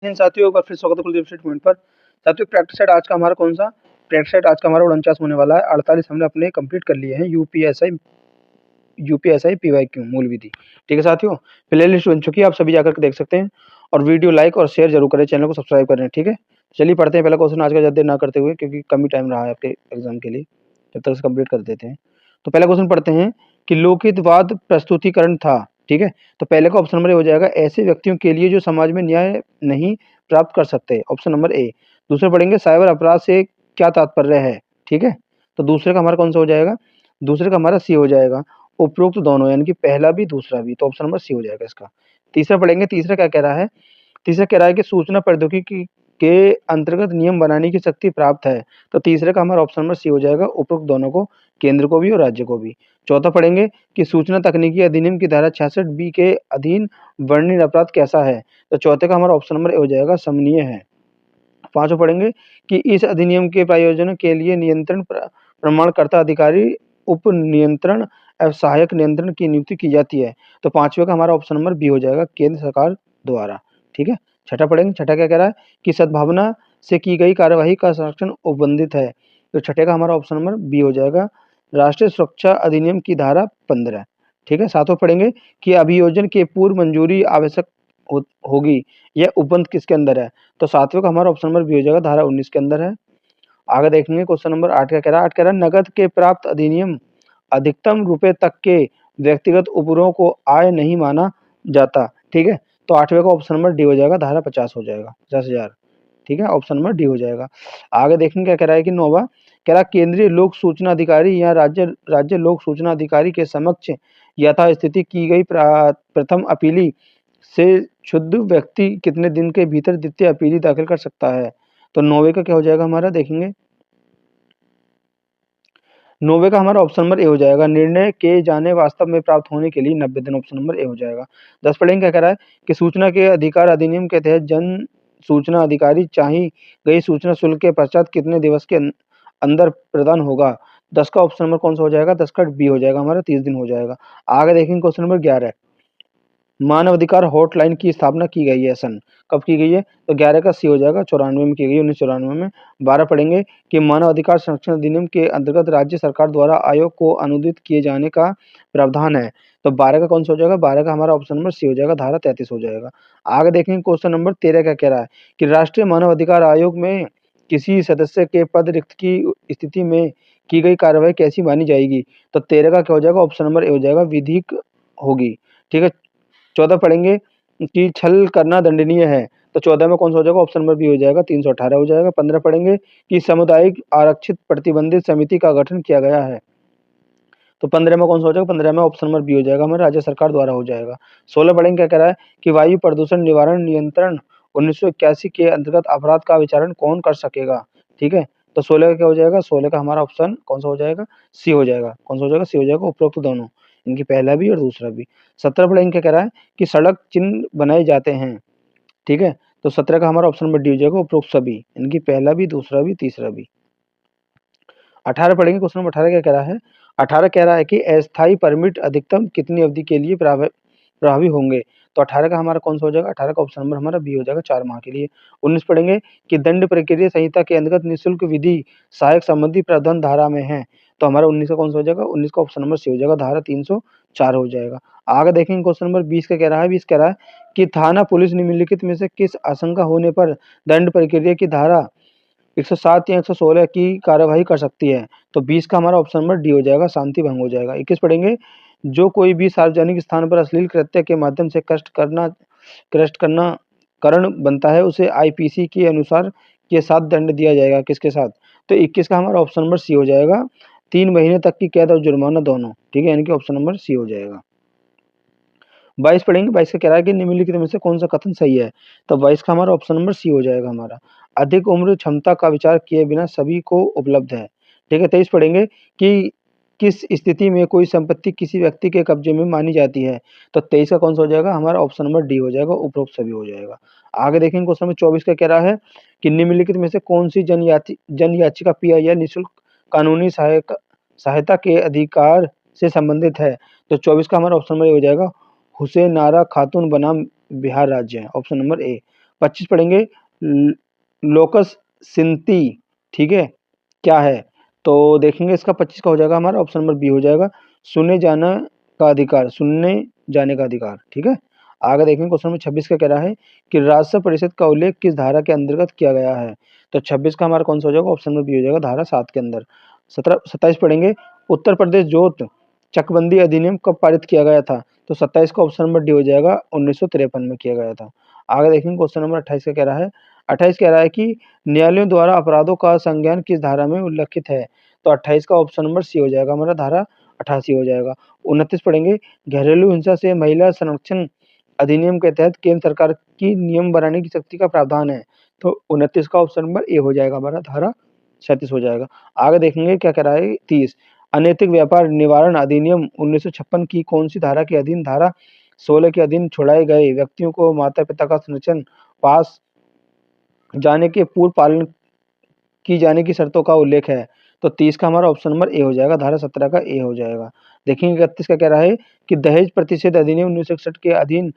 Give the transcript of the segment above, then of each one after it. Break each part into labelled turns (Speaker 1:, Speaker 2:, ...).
Speaker 1: इन साथियों एक बार फिर स्वागत है कुलदीप स्टेटमेंट पर। साथियों प्रैक्टिस सेट आज का हमारा कौन सा प्रैक्टिस सेट आज का हमारा 49 होने वाला है। 48 हमने अपने कंप्लीट कर लिए हैं। यूपीएसआई पीवाईक्यू मूल विधि। ठीक है साथियों, प्ले लिस्ट बन चुकी है, आप सभी जाकर के देख सकते हैं और वीडियो लाइक और शेयर जरूर करें, चैनल को सब्सक्राइब करें। ठीक है, चलिए पढ़ते हैं पहला क्वेश्चन आज का, ज्यादा देर ना करते हुए क्योंकि कम ही टाइम रहा है आपके एग्जाम के लिए, जब तक से कंप्लीट कर देते हैं। तो पहला क्वेश्चन पढ़ते हैं कि लोकहितवाद प्रस्तुतिकरण था। ठीक है, तो पहले का ऑप्शन नंबर ए हो जाएगा ऐसे व्यक्तियों के लिए जो समाज में न्याय नहीं प्राप्त कर सकते, ऑप्शन नंबर ए। दूसरे पढ़ेंगे साइबर अपराध से क्या तात्पर्य है। ठीक है, तो दूसरे का हमारा कौन सा हो जाएगा, दूसरे का हमारा सी हो जाएगा, उपरोक्त दोनों, यानी कि पहला भी दूसरा भी, तो ऑप्शन नंबर सी हो जाएगा इसका। तीसरा पढ़ेंगे, तीसरा क्या कह रहा है, तीसरा कह रहा है कि सूचना प्रौद्योगिकी के अंतर्गत नियम बनाने की शक्ति प्राप्त है, तो तीसरे का हमारा ऑप्शन नंबर सी हो जाएगा, उपरोक्त दोनों को, केंद्र को भी और राज्य को भी। चौथा पढ़ेंगे कि सूचना तकनीकी अधिनियम की धारा 66 बी के अधीन वर्णित अपराध कैसा है, तो चौथे का हमारा ऑप्शन नंबर ए हो जाएगा, समनीय है। पांचों पढ़ेंगे कि इस अधिनियम के प्रायोजन के लिए नियंत्रण प्रमाणकर्ता अधिकारी, उप नियंत्रण एवं सहायक नियंत्रण की नियुक्ति की जाती है, तो पांचवे का हमारा ऑप्शन नंबर बी हो जाएगा, केंद्र सरकार द्वारा। ठीक है, छठा पढ़ेंगे, छठा क्या कह रहा है कि सद्भावना से की गई कार्यवाही का संरक्षण उपबंधित है, तो छठे का हमारा ऑप्शन नंबर बी हो जाएगा, राष्ट्रीय सुरक्षा अधिनियम की धारा 15। ठीक है, सातों पढ़ेंगे कि अभियोजन के पूर्व मंजूरी आवश्यक होगी, यह उपबंध किसके अंदर है, तो सातवें का हमारा ऑप्शन नंबर बी हो जाएगा, धारा 19 के अंदर है। आगे देखेंगे क्वेश्चन नंबर 8 क्या कह रहा है, 8 कह रहा है नगद के प्राप्त अधिनियम अधिकतम रुपए तक के व्यक्तिगत उपरों को आय नहीं माना जाता। ठीक है, तो आठवें का ऑप्शन नंबर डी हो जाएगा, धारा 50 हो जाएगा, 50,000। ठीक है, ऑप्शन नंबर डी हो जाएगा। आगे देखेंगे क्या कह रहा है कि नौवा कह रहा केंद्रीय लोक सूचना अधिकारी या राज्य राज्य लोक सूचना अधिकारी के समक्ष यथास्थिति की गई प्रथम अपीली से क्षुब्ध व्यक्ति कितने दिन के भीतर द्वितीय अपीली दाखिल कर सकता है, तो नौवे का क्या हो जाएगा हमारा, देखेंगे नौवे का हमारा ऑप्शन नंबर ए हो जाएगा, निर्णय के जाने वास्तव में प्राप्त होने के लिए 90 दिन, ऑप्शन नंबर ए हो जाएगा। 10 पढ़ेंगे क्या कह रहा है कि सूचना के अधिकार अधिनियम के तहत जन सूचना अधिकारी चाही गई सूचना शुल्क के पश्चात कितने दिवस के अंदर प्रदान होगा, 10 का ऑप्शन नंबर कौन सा हो जाएगा, 10 का बी हो जाएगा हमारा, 30 दिन हो जाएगा। आगे देखेंगे क्वेश्चन नंबर 11, मानवाधिकार हॉटलाइन की स्थापना की गई है, सन कब की गई है, तो 11 का सी हो जाएगा, 94 में की गई, 1994 में। 12 पढ़ेंगे कि मानव अधिकार संरक्षण अधिनियम के अंतर्गत राज्य सरकार द्वारा आयोग को अनुदित किए जाने का प्रावधान है, तो 12 का कौन सा हो जाएगा, 12 का हमारा ऑप्शन नंबर सी हो जाएगा, धारा 33 हो जाएगा। आगे देखेंगे क्वेश्चन नंबर 13 क्या कह रहा है कि राष्ट्रीय मानव अधिकार आयोग में किसी सदस्य के पद रिक्त की स्थिति में की गई कार्रवाई कैसी मानी जाएगी, तो 13 का क्या हो जाएगा, ऑप्शन नंबर ए हो जाएगा, विधिक होगी। ठीक है, 14 पढ़ेंगे कि छल करना दंडनीय है, तो 14 में कौन सा हो जाएगा, ऑप्शन नंबर बी हो जाएगा, 318 हो जाएगा। 15 पढ़ेंगे कि सामुदायिक आरक्षित प्रतिबंधित समिति का गठन किया गया है, तो 15 में कौन सा हो जाएगा, 15 में ऑप्शन नंबर बी हो जाएगा, हमारे राज्य सरकार द्वारा हो जाएगा। 16 पढ़ेंगे क्या कह रहा है कि वायु प्रदूषण निवारण नियंत्रण 1981 के अंतर्गत अपराध का विचारण कौन कर सकेगा। ठीक है, तो 16 का क्या हो जाएगा, 16 का हमारा ऑप्शन कौन सा हो जाएगा, सी हो जाएगा, कौन सा हो जाएगा, सी हो जाएगा, उपरोक्त दोनों, इनकी पहला भी और दूसरा भी। 17 पढ़ेंगे क्या कह रहा है कि सड़क चिन्ह बनाए जाते हैं। ठीक है, तो 17 का हमारा ऑप्शन नंबर डी हो जाएगा, उपरोक्त सभी, इनकी पहला भी दूसरा भी तीसरा भी। 18 पढ़ेंगे, क्वेश्चन नंबर 18 क्या कह रहा है, 18 कह रहा है कि अस्थायी परमिट अधिकतम कितनी अवधि के लिए प्रभावी होंगे, तो 18 का हमारा कौन सा हो जाएगा, 18 का ऑप्शन नंबर हमारा बी हो जाएगा, 4 माह के लिए। 19 पढ़ेंगे कि दंड प्रक्रिया संहिता के अंतर्गत निःशुल्क विधि सहायक संबंधी प्रावधान धारा में है, तो हमारा 19 का कौन सा हो जाएगा, 19 का ऑप्शन नंबर सी हो जाएगा, धारा 304 हो जाएगा। आगे देखेंगे क्वेश्चन नंबर 20 का कह रहा है, 20 कह रहा है कि थाना पुलिस निम्नलिखित में से किस आशंका होने पर दंड प्रक्रिया की धारा 107 या 116 की कार्यवाही कर सकती है, तो 20 का हमारा ऑप्शन नंबर डी हो जाएगा, शांति भंग हो जाएगा। 21 पढ़ेंगे जो कोई भी सार्वजनिक स्थान पर अश्लील कृत्य के माध्यम से कष्ट करना कारण बनता है उसे आईपीसी के अनुसार के साथ दंड दिया जाएगा, किसके साथ, तो 21 का हमारा ऑप्शन नंबर सी हो जाएगा, 3 महीने तक की कैद और जुर्माना दोनों। ठीक है, यानी कि ऑप्शन नंबर सी हो जाएगा। 22 पढ़ेंगे, 22 का कह रहा है कि निम्नलिखित में से कौन सा कथन सही है, तो 22 का हमारा ऑप्शन नंबर सी हो जाएगा हमारा, अधिक उम्र क्षमता का विचार किए बिना सभी को उपलब्ध है। ठीक है, 23 पढ़ेंगे कि किस स्थिति में कोई संपत्ति किसी व्यक्ति के कब्जे में मानी जाती है, तो 23 का कौन सा हो जाएगा, हमारा ऑप्शन नंबर डी हो जाएगा, उपरोक्त सभी हो जाएगा। आगे देखेंगे क्वेश्चन नंबर 24 का कह रहा है कि निम्नलिखित में से कौन सी जन याचिका पीआई निःशुल्क कानूनी सहायता के अधिकार से संबंधित है, तो 24 का हमारा ऑप्शन नंबर ए हो जाएगा, हुसैन नारा खातून बनाम बिहार राज्य है, ऑप्शन नंबर ए। 25 पढ़ेंगे लोकस सिंती, ठीक है, क्या है? तो देखेंगे इसका 25 का हो जाएगा हमारा ऑप्शन नंबर बी हो जाएगा, सुने जाना का अधिकार, सुनने जाने का अधिकार, ठीक है। आगे देखेंगे क्वेश्चन नंबर 26 का कह रहा है कि राज्य परिषद का उल्लेख किस धारा के अंतर्गत किया गया है? तो 26 का हमारा कौन सा हो जाएगा? ऑप्शन नंबर बी हो जाएगा, धारा 7 के अंदर। 27 पढ़ेंगे उत्तर प्रदेश जोत चकबंदी अधिनियम कब पारित किया गया था? तो 27 का ऑप्शन नंबर डी हो जाएगा, 1953 में किया गया था। आगे देखेंगे क्वेश्चन नंबर 28 का कह रहा है, 28 कह रहा है कि न्यायालयों द्वारा अपराधों का संज्ञान किस धारा में उल्लिखित है? तो 28 का ऑप्शन नंबर सी हो जाएगा हमारा, धारा 88 हो जाएगा। 29 पढ़ेंगे घरेलू हिंसा से महिला संरक्षण अधिनियम के तहत केंद्र सरकार की नियम बनाने की शक्ति का प्रावधान है। तो 29 का ऑप्शन नंबर ए हो जाएगा हमारा, धारा 37 हो जाएगा। आगे देखेंगे क्या कह रहा है 30, अनैतिक व्यापार निवारण अधिनियम 1956 की कौन सी धारा के अधीन, धारा 16 के अधीन छुड़ाए गए व्यक्तियों को माता पिता का संरक्षण पास जाने के पूर्व पालन की जाने की शर्तों का उल्लेख है। तो 30 का हमारा ऑप्शन नंबर ए हो जाएगा, धारा 17 का ए हो जाएगा। देखेंगे 31 का कह रहा है कि दहेज प्रतिषेध अधिनियम 1961 के अधीन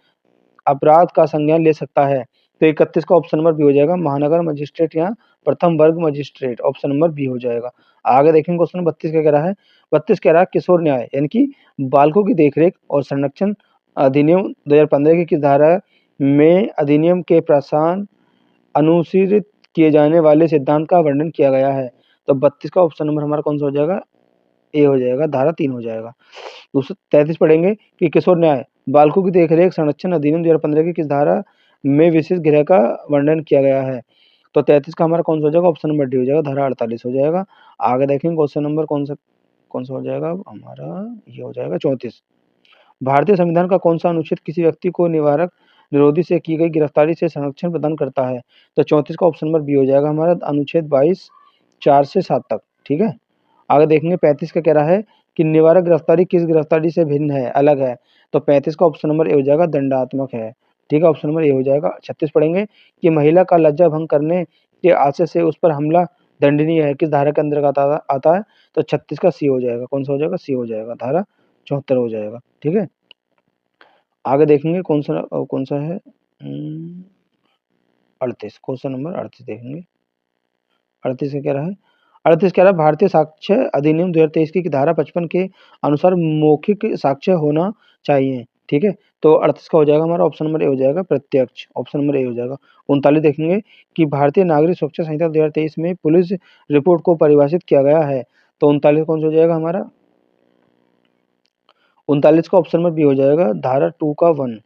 Speaker 1: अपराध का संज्ञान ले सकता है। तो 31 का ऑप्शन नंबर बी हो जाएगा, महानगर मजिस्ट्रेट या प्रथम वर्ग मजिस्ट्रेट, ऑप्शन नंबर बी हो जाएगा। आगे देखेंगे क्वेश्चन 32 क्या कह रहा है, 32 कह रहा है किशोर न्याय यानी कि बालकों की देखरेख और संरक्षण अधिनियम 2015 की किस धारा में अधिनियम के प्रावधान अनुसूचित किए जाने वाले सिद्धांत का वर्णन किया गया है? तो 32 का ऑप्शन नंबर हमारा कौन सा हो जाएगा? ए हो जाएगा, धारा 3 हो जाएगा। 33 पढ़ेंगे कि किशोर न्याय बालकों की देखरेख संरक्षण अधिनियम 2015 की किस धारा में विशेष गृह का वर्णन किया गया है? तो 33 का हमारा कौन सा हो जाएगा? ऑप्शन नंबर डी हो जाएगा, धारा 48 हो जाएगा। आगे देखेंगे क्वेश्चन नंबर कौन सा हो जाएगा हमारा, ये हो जाएगा 34। भारतीय संविधान का कौन सा अनुच्छेद किसी व्यक्ति को निवारक निरोधी से की गई गिरफ्तारी से संरक्षण प्रदान करता है? तो 34 का ऑप्शन नंबर बी हो जाएगा हमारा, अनुच्छेद 22 4 से 7 तक, ठीक है। आगे देखेंगे 35 का कह रहा है कि निवारक गिरफ्तारी किस गिरफ्तारी से भिन्न है, अलग है? तो 35 का ऑप्शन नंबर ए हो जाएगा, दंडात्मक है, ठीक है, ऑप्शन नंबर ए हो जाएगा। 36 पढ़ेंगे कि महिला का लज्जा भंग करने के आशय से उस पर हमला दंडनीय है, किस धारा के अंतर्गत आता है? तो 36 का सी हो जाएगा, कौन सा हो जाएगा? सी हो जाएगा, धारा 74 हो जाएगा, ठीक है। आगे देखेंगे कौन सा है 38, क्वेश्चन नंबर 38 देखेंगे। 38 क्या कह रहा है, 38 कह रहा है भारतीय साक्ष्य अधिनियम 2023 की धारा 55 के अनुसार मौखिक साक्ष्य होना चाहिए, ठीक है। तो 38 का हो जाएगा हमारा ऑप्शन नंबर ए हो जाएगा, प्रत्यक्ष, ऑप्शन नंबर ए हो जाएगा। 39 देखेंगे कि भारतीय नागरिक सुरक्षा संहिता 2023 में पुलिस रिपोर्ट को परिभाषित किया गया है। तो 39 कौन सा हो जाएगा हमारा? 39 का ऑप्शन नंबर बी हो जाएगा, धारा 2 का 1,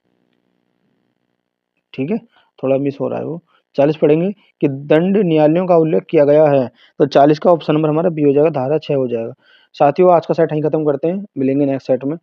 Speaker 1: ठीक है, थोड़ा मिस हो रहा है वो। 40 पढ़ेंगे कि दंड न्यायालयों का उल्लेख किया गया है। तो 40 का ऑप्शन नंबर हमारा बी हो जाएगा, धारा 6 हो जाएगा। साथियों आज का सेट यहीं खत्म करते हैं, मिलेंगे नेक्स्ट सेट में।